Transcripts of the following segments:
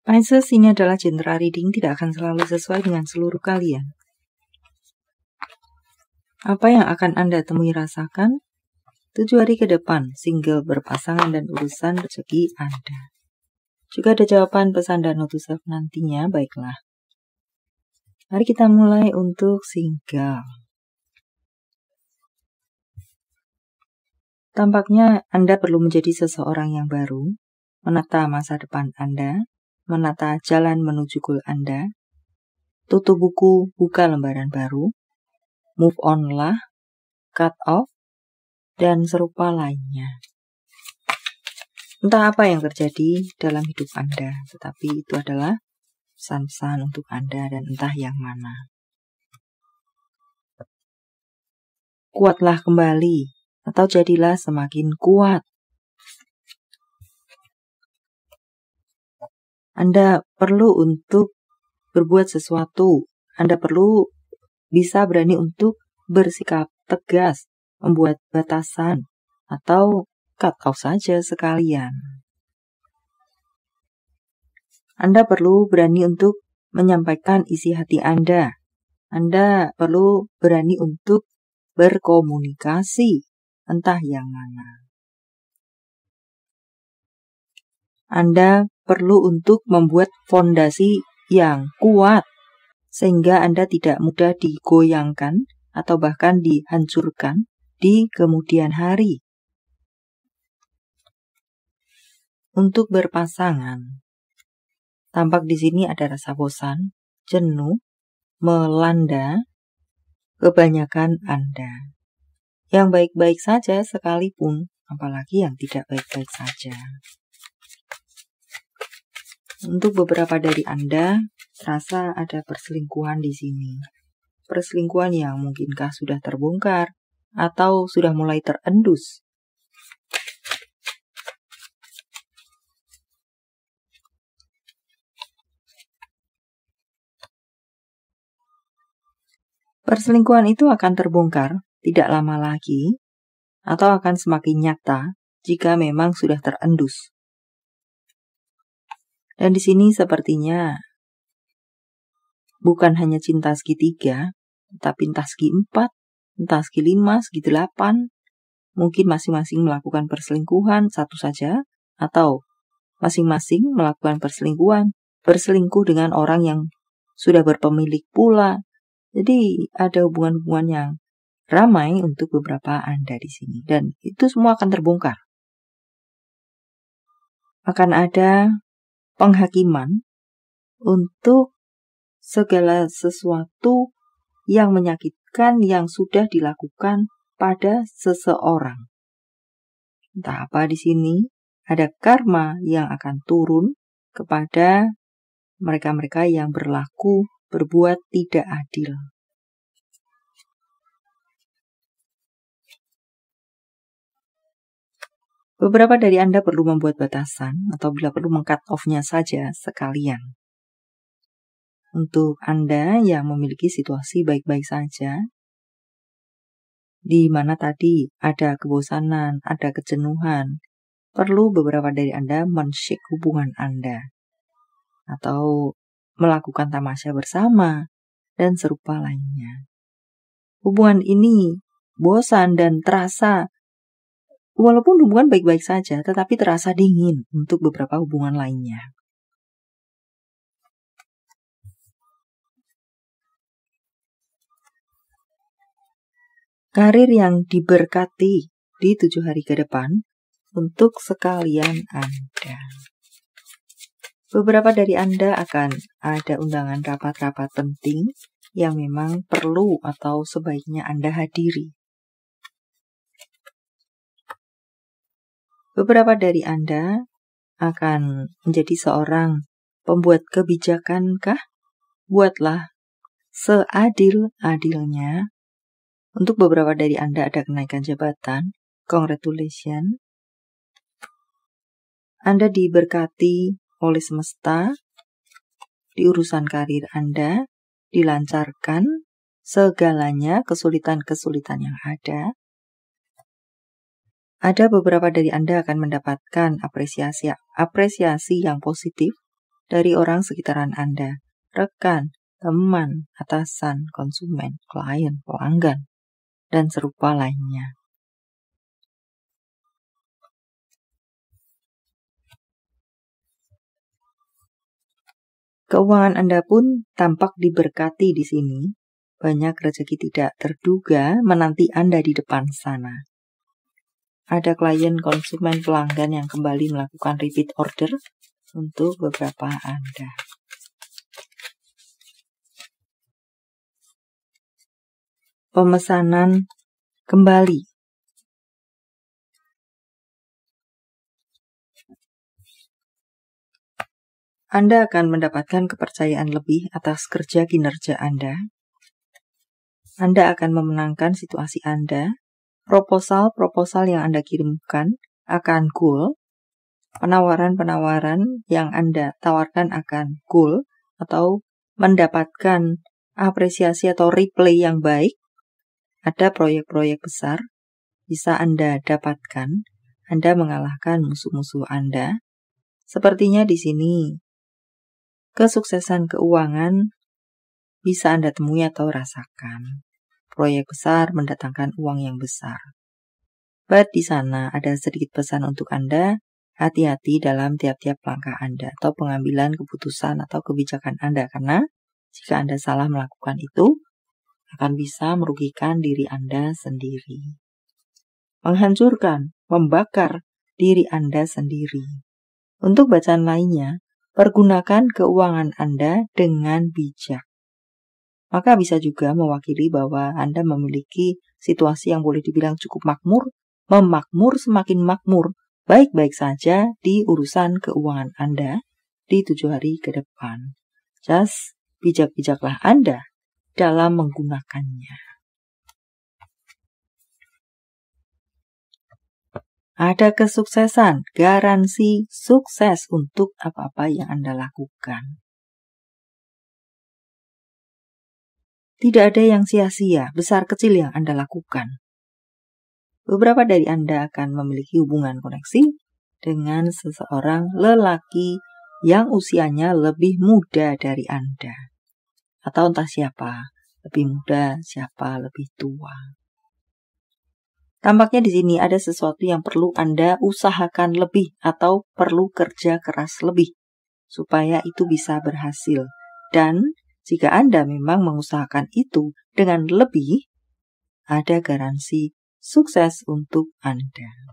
Pisces, ini adalah general reading, tidak akan selalu sesuai dengan seluruh kalian. Apa yang akan Anda temui rasakan 7 hari ke depan, single, berpasangan, dan urusan rezeki Anda. Juga ada jawaban pesan dan note to self nantinya, baiklah. Mari kita mulai untuk single. Tampaknya Anda perlu menjadi seseorang yang baru, menata masa depan Anda, menata jalan menuju goal Anda, tutup buku, buka lembaran baru, move on lah, cut off, dan serupa lainnya. Entah apa yang terjadi dalam hidup Anda, tetapi itu adalah pesan-pesan untuk Anda dan entah yang mana. Kuatlah kembali, atau jadilah semakin kuat. Anda perlu untuk berbuat sesuatu. Anda perlu bisa berani untuk bersikap tegas, membuat batasan, atau cut off saja sekalian. Anda perlu berani untuk menyampaikan isi hati Anda. Anda perlu berani untuk berkomunikasi, entah yang mana. Anda perlu untuk membuat fondasi yang kuat, sehingga Anda tidak mudah digoyangkan atau bahkan dihancurkan di kemudian hari. Untuk berpasangan, tampak di sini ada rasa bosan, jenuh, melanda kebanyakan Anda. Yang baik-baik saja sekalipun, apalagi yang tidak baik-baik saja. Untuk beberapa dari Anda, terasa ada perselingkuhan di sini. Perselingkuhan yang mungkinkah sudah terbongkar atau sudah mulai terendus. Perselingkuhan itu akan terbongkar tidak lama lagi atau akan semakin nyata jika memang sudah terendus. Dan di sini sepertinya bukan hanya cinta segitiga, tapi entah segi 4, entah segi 5, segi 8, mungkin masing-masing melakukan perselingkuhan satu saja, atau masing-masing melakukan perselingkuhan, berselingkuh dengan orang yang sudah berpemilik pula. Jadi ada hubungan-hubungan yang ramai untuk beberapa Anda di sini, dan itu semua akan terbongkar. Akan ada penghakiman untuk segala sesuatu yang menyakitkan yang sudah dilakukan pada seseorang. Entah apa di sini, ada karma yang akan turun kepada mereka-mereka yang berbuat tidak adil. Beberapa dari Anda perlu membuat batasan atau bila perlu meng-cut off-nya saja sekalian. Untuk Anda yang memiliki situasi baik-baik saja, di mana tadi ada kebosanan, ada kejenuhan, perlu beberapa dari Anda men-shake hubungan Anda atau melakukan tamasya bersama dan serupa lainnya. Hubungan ini bosan dan terasa, walaupun hubungan baik-baik saja, tetapi terasa dingin untuk beberapa hubungan lainnya. Karir yang diberkati di 7 hari ke depan untuk sekalian Anda. Beberapa dari Anda akan ada undangan rapat-rapat penting yang memang perlu atau sebaiknya Anda hadiri. Beberapa dari Anda akan menjadi seorang pembuat kebijakan-kah? Buatlah seadil-adilnya. Untuk beberapa dari Anda ada kenaikan jabatan. Congratulations. Anda diberkati oleh semesta di urusan karir Anda, dilancarkan segalanya, kesulitan-kesulitan yang ada. Ada beberapa dari Anda akan mendapatkan apresiasi yang positif dari orang sekitaran Anda, rekan, teman, atasan, konsumen, klien, pelanggan, dan serupa lainnya. Keuangan Anda pun tampak diberkati di sini. Banyak rezeki tidak terduga menanti Anda di depan sana. Ada klien, konsumen, pelanggan yang kembali melakukan repeat order untuk beberapa Anda. Pemesanan kembali. Anda akan mendapatkan kepercayaan lebih atas kerja kinerja Anda. Anda akan memenangkan situasi Anda. Proposal-proposal yang Anda kirimkan akan goal. Penawaran-penawaran yang Anda tawarkan akan goal atau mendapatkan apresiasi atau reply yang baik. Ada proyek-proyek besar bisa Anda dapatkan. Anda mengalahkan musuh-musuh Anda. Sepertinya di sini kesuksesan keuangan bisa Anda temui atau rasakan. Proyek besar mendatangkan uang yang besar. But di sana ada sedikit pesan untuk Anda, hati-hati dalam tiap-tiap langkah Anda atau pengambilan keputusan atau kebijakan Anda, karena jika Anda salah melakukan itu, akan bisa merugikan diri Anda sendiri. Menghancurkan, membakar diri Anda sendiri. Untuk bacaan lainnya, pergunakan keuangan Anda dengan bijak. Maka bisa juga mewakili bahwa Anda memiliki situasi yang boleh dibilang cukup makmur, memakmur semakin makmur, baik-baik saja di urusan keuangan Anda di 7 hari ke depan. Just bijak-bijaklah Anda dalam menggunakannya. Ada kesuksesan, garansi sukses untuk apa-apa yang Anda lakukan. Tidak ada yang sia-sia, besar kecil yang Anda lakukan. Beberapa dari Anda akan memiliki hubungan koneksi dengan seseorang lelaki yang usianya lebih muda dari Anda. Atau entah siapa, lebih muda, siapa lebih tua. Tampaknya di sini ada sesuatu yang perlu Anda usahakan lebih atau perlu kerja keras lebih supaya itu bisa berhasil. Dan jika Anda memang mengusahakan itu dengan lebih, ada garansi sukses untuk Anda.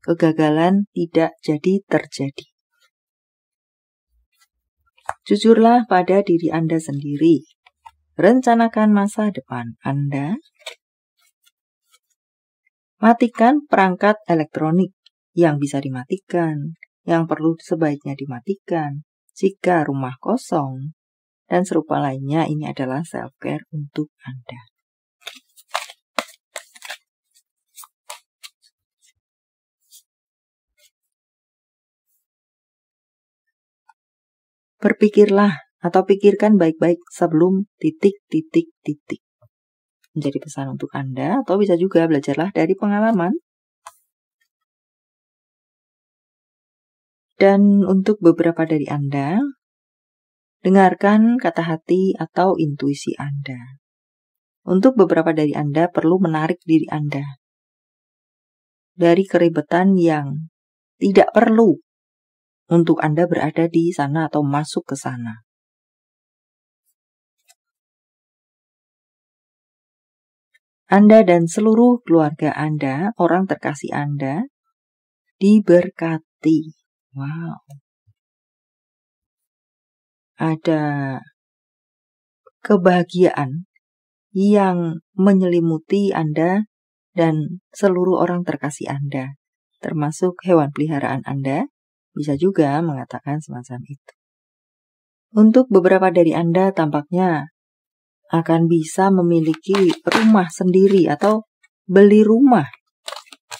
Kegagalan tidak jadi terjadi. Jujurlah pada diri Anda sendiri. Rencanakan masa depan Anda. Matikan perangkat elektronik yang bisa dimatikan, yang perlu sebaiknya dimatikan jika rumah kosong, dan serupa lainnya. Ini adalah self-care untuk Anda. Berpikirlah atau pikirkan baik-baik sebelum titik. Menjadi pesan untuk Anda, atau bisa juga belajarlah dari pengalaman. Dan untuk beberapa dari Anda, dengarkan kata hati atau intuisi Anda. Untuk beberapa dari Anda perlu menarik diri Anda dari keribetan yang tidak perlu untuk Anda berada di sana atau masuk ke sana. Anda dan seluruh keluarga Anda, orang terkasih Anda, diberkati. Wow. Ada kebahagiaan yang menyelimuti Anda dan seluruh orang terkasih Anda, termasuk hewan peliharaan Anda, bisa juga mengatakan semacam itu. Untuk beberapa dari Anda tampaknya akan bisa memiliki rumah sendiri atau beli rumah.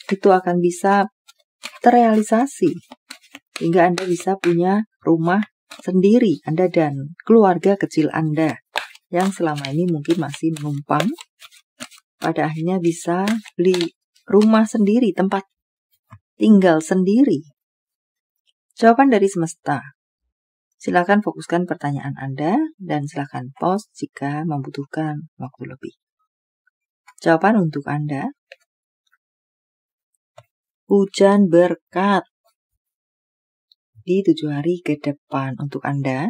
Itu akan bisa terrealisasi hingga Anda bisa punya rumah sendiri, Anda dan keluarga kecil Anda yang selama ini mungkin masih menumpang, pada akhirnya bisa beli rumah sendiri, tempat tinggal sendiri. Jawaban dari semesta, Silakan fokuskan pertanyaan Anda dan silakan pause jika membutuhkan waktu lebih. Jawaban untuk Anda. Hujan berkat di 7 hari ke depan untuk Anda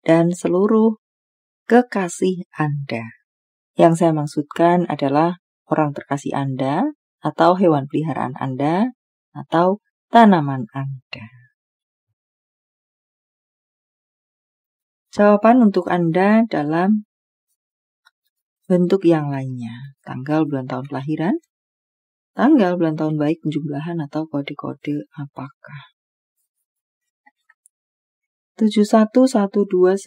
dan seluruh kekasih Anda. Yang saya maksudkan adalah orang terkasih Anda, atau hewan peliharaan Anda, atau tanaman Anda. Jawaban untuk Anda dalam bentuk yang lainnya. Tanggal, bulan, tahun kelahiran, tanggal, bulan, tahun baik, penjumlahan, atau kode-kode apakah. 711290695988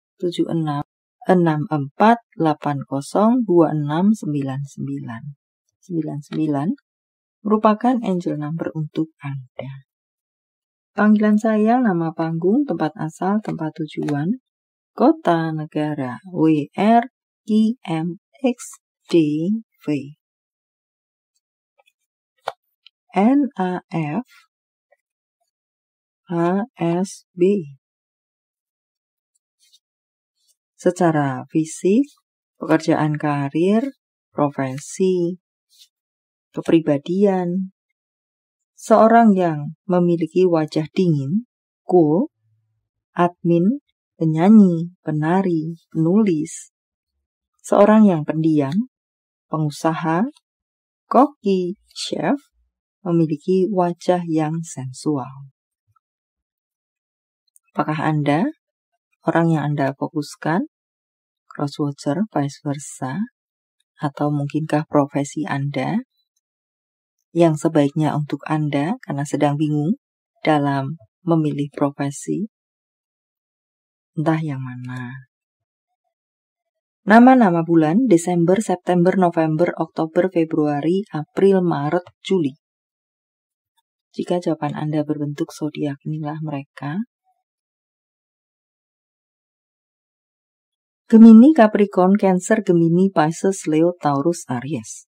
7664802699 merupakan angel number untuk Anda. Panggilan sayang, nama panggung, tempat asal, tempat tujuan, kota, negara, WR, IMX, DV. NAF, HSB. Secara fisik, pekerjaan karir, profesi, kepribadian. Seorang yang memiliki wajah dingin, cool, admin, penyanyi, penari, penulis. Seorang yang pendiam, pengusaha, koki, chef, memiliki wajah yang sensual. Apakah Anda orang yang Anda fokuskan, crosswatcher, vice versa, atau mungkinkah profesi Anda yang sebaiknya untuk Anda karena sedang bingung dalam memilih profesi? Entah yang mana. Nama-nama bulan Desember, September, November, Oktober, Februari, April, Maret, Juli. Jika jawaban Anda berbentuk zodiak, inilah mereka. Gemini, Capricorn, Cancer, Gemini, Pisces, Leo, Taurus, Aries.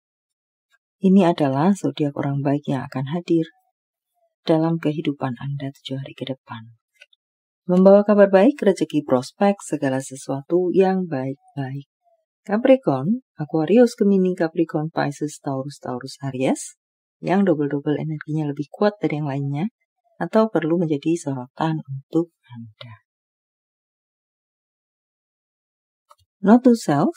Ini adalah zodiak orang baik yang akan hadir dalam kehidupan Anda 7 hari ke depan. Membawa kabar baik, rezeki, prospek, segala sesuatu yang baik-baik. Capricorn, Aquarius, Gemini, Capricorn, Pisces, Taurus, Aries. Yang double-double energinya lebih kuat dari yang lainnya, atau perlu menjadi sorotan untuk Anda. Note to self,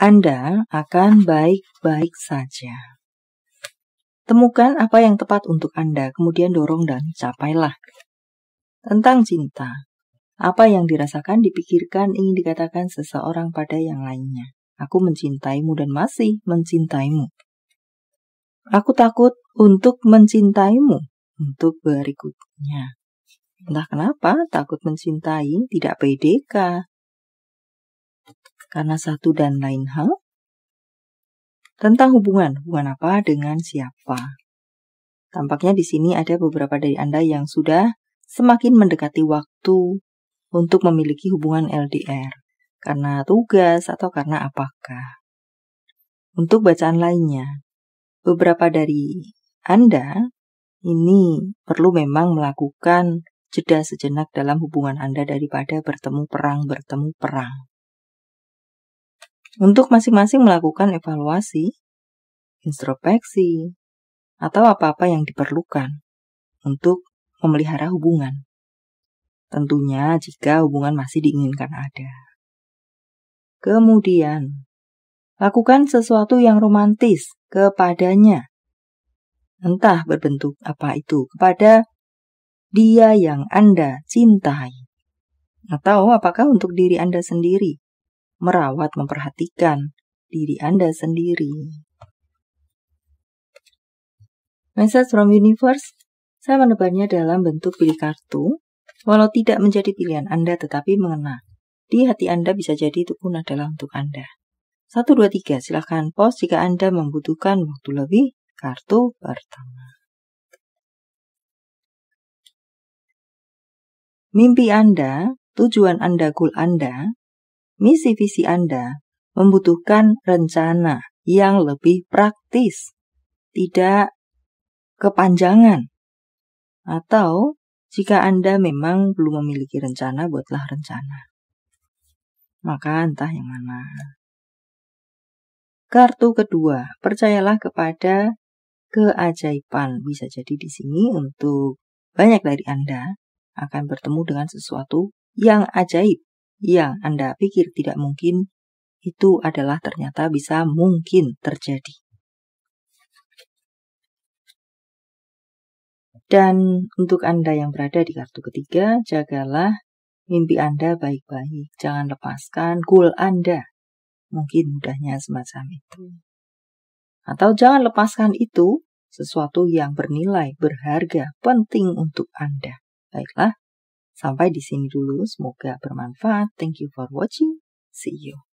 Anda akan baik-baik saja. Temukan apa yang tepat untuk Anda, kemudian dorong dan capailah. Tentang cinta, apa yang dirasakan, dipikirkan, ingin dikatakan seseorang pada yang lainnya. Aku mencintaimu dan masih mencintaimu. Aku takut untuk mencintaimu untuk berikutnya. Entah kenapa takut mencintai, tidak PDK. Karena satu dan lain hal. Tentang hubungan apa dengan siapa. Tampaknya di sini ada beberapa dari Anda yang sudah semakin mendekati waktu untuk memiliki hubungan LDR. Karena tugas atau karena apakah. Untuk bacaan lainnya, beberapa dari Anda ini perlu memang melakukan jeda sejenak dalam hubungan Anda daripada bertemu perang. Untuk masing-masing melakukan evaluasi, introspeksi, atau apa-apa yang diperlukan untuk memelihara hubungan. Tentunya jika hubungan masih diinginkan ada. Kemudian, lakukan sesuatu yang romantis kepadanya. Entah berbentuk apa itu, kepada dia yang Anda cintai. Atau apakah untuk diri Anda sendiri, merawat, memperhatikan diri Anda sendiri. Message from Universe, saya menebarnya dalam bentuk pilih kartu, walau tidak menjadi pilihan Anda tetapi mengena. Di hati Anda bisa jadi itu pun adalah untuk Anda. 1, 2, 3, silakan pause jika Anda membutuhkan waktu lebih. Kartu pertama. Mimpi Anda, tujuan Anda, goal Anda, misi visi Anda membutuhkan rencana yang lebih praktis, tidak kepanjangan. Atau jika Anda memang belum memiliki rencana, buatlah rencana. Maka entah yang mana. Kartu kedua, percayalah kepada keajaiban. Bisa jadi di sini untuk banyak dari Anda akan bertemu dengan sesuatu yang ajaib, yang Anda pikir tidak mungkin, itu adalah ternyata bisa mungkin terjadi. Dan untuk Anda yang berada di kartu ketiga, jagalah mimpi Anda baik-baik. Jangan lepaskan goal Anda. Mungkin mudahnya semacam itu. Atau jangan lepaskan itu, sesuatu yang bernilai, berharga, penting untuk Anda. Baiklah, sampai di sini dulu. Semoga bermanfaat. Thank you for watching. See you.